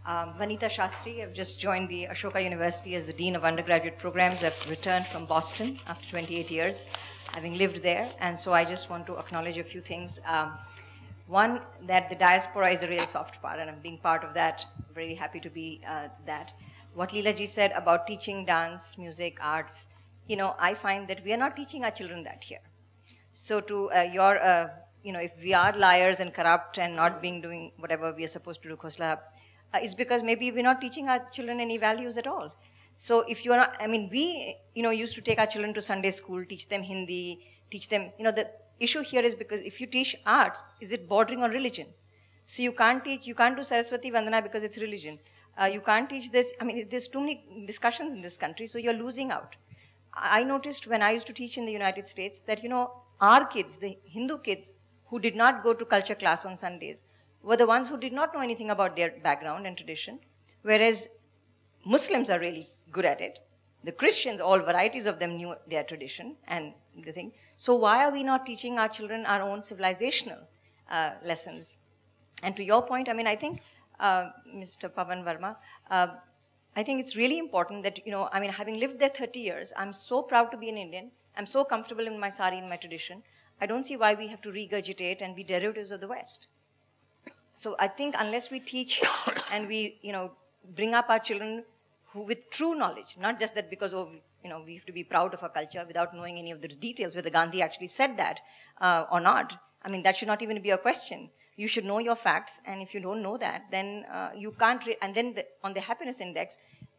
Vanita Shastri. I've just joined the Ashoka University as the Dean of Undergraduate Programs. I've returned from Boston after 28 years, having lived there. And so I just want to acknowledge a few things. One, that the diaspora is a real soft power, and I'm being part of that. Very happy to be that. What Leela ji said about teaching dance, music, arts, I find that we are not teaching our children that here. So to if we are liars and corrupt and not doing whatever we are supposed to do, Khosla, it's because maybe we're not teaching our children any values at all. So if you're not, we, used to take our children to Sunday school, teach them Hindi, teach them, the issue here is because if you teach arts, is it bordering on religion? So you can't do Saraswati Vandana because it's religion. You can't teach this, there's too many discussions in this country, so you're losing out. I noticed when I used to teach in the United States that, our kids, the Hindu kids who did not go to culture class on Sundays, were the ones who did not know anything about their background and tradition, whereas Muslims are really good at it. The Christians, all varieties of them knew their tradition and the thing. So why are we not teaching our children our own civilizational lessons? And to your point, I think, Mr. Pavan Verma, I think it's really important that, having lived there 30 years, I'm so proud to be an Indian. I'm so comfortable in my sari, in my tradition. I don't see why we have to regurgitate and be derivatives of the West. So I think unless we teach and we, bring up our children with true knowledge, not just that because, we have to be proud of our culture without knowing any of the details, whether Gandhi actually said that or not. That should not even be a question. You should know your facts, and if you don't know that, then you can't, and then on the happiness index,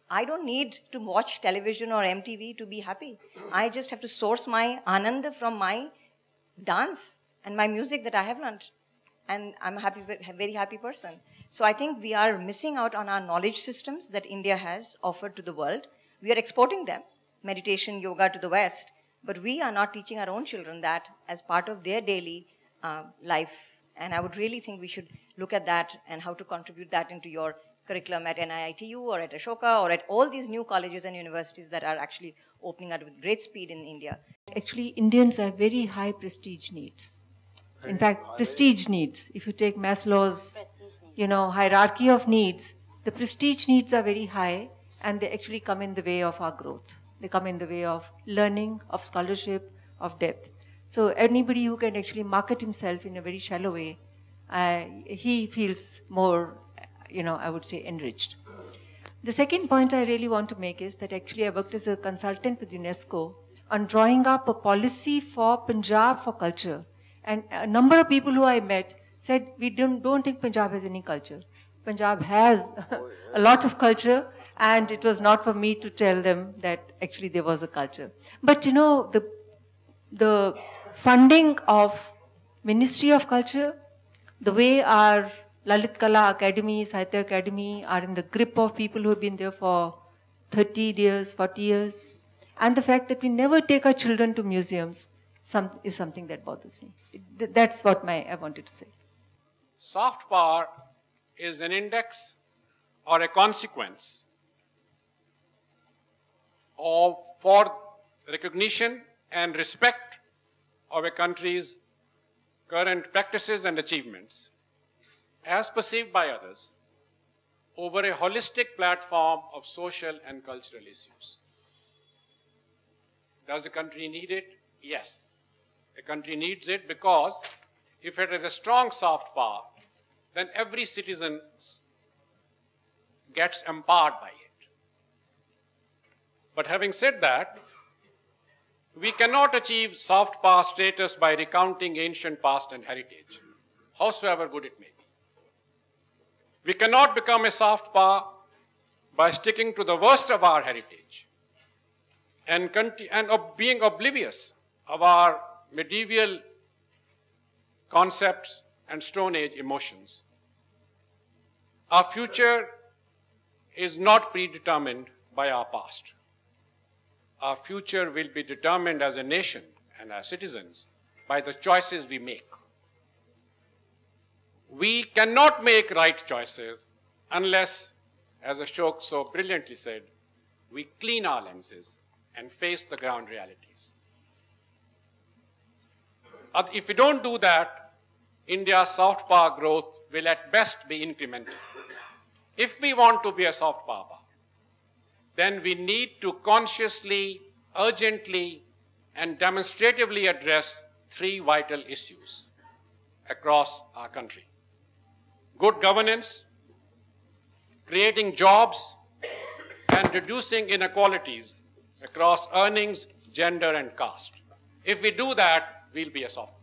I don't need to watch television or MTV to be happy. I just have to source my ananda from my dance and my music that I have learned. And I'm a very happy person. So I think we are missing out on our knowledge systems that India has offered to the world. We are exporting them, meditation, yoga to the West, but we are not teaching our own children that as part of their daily life. And I would really think we should look at that and how to contribute that into your curriculum at NIITU or at Ashoka or at all these new colleges and universities that are actually opening up with great speed in India. Actually, Indians have very high prestige needs. In fact, prestige needs. If you take Maslow's, hierarchy of needs, the prestige needs are very high, and they actually come in the way of our growth. They come in the way of learning, of scholarship, of depth. So anybody who can actually market himself in a very shallow way, he feels more, I would say, enriched. The second point I really want to make is that actually I worked as a consultant with UNESCO on drawing up a policy for Punjab for culture. And a number of people who I met said, we don't think Punjab has any culture. Punjab has a lot of culture, and it was not for me to tell them that actually there was a culture. But the funding of Ministry of Culture, the way our Lalit Kala Academy, Sahitya Academy are in the grip of people who have been there for 30 years, 40 years, and the fact that we never take our children to museums is something that bothers me. That's what I wanted to say. Soft power is an index or a consequence for recognition and respect of a country's current practices and achievements as perceived by others over a holistic platform of social and cultural issues. Does the country need it? Yes. The country needs it because if it has a strong soft power, then every citizen gets empowered by it. But having said that, we cannot achieve soft power status by recounting ancient past and heritage, howsoever good it may be. We cannot become a soft power by sticking to the worst of our heritage and being oblivious of our medieval concepts and Stone Age emotions. Our future is not predetermined by our past. Our future will be determined as a nation and as citizens by the choices we make. We cannot make right choices unless, as Ashok so brilliantly said, we clean our lenses and face the ground realities. If we don't do that, India's soft power growth will at best be incremental. if we want to be a soft power, then we need to consciously, urgently, and demonstratively address three vital issues across our country: good governance, creating jobs, and reducing inequalities across earnings, gender, and caste. If we do that, we'll be a soft power.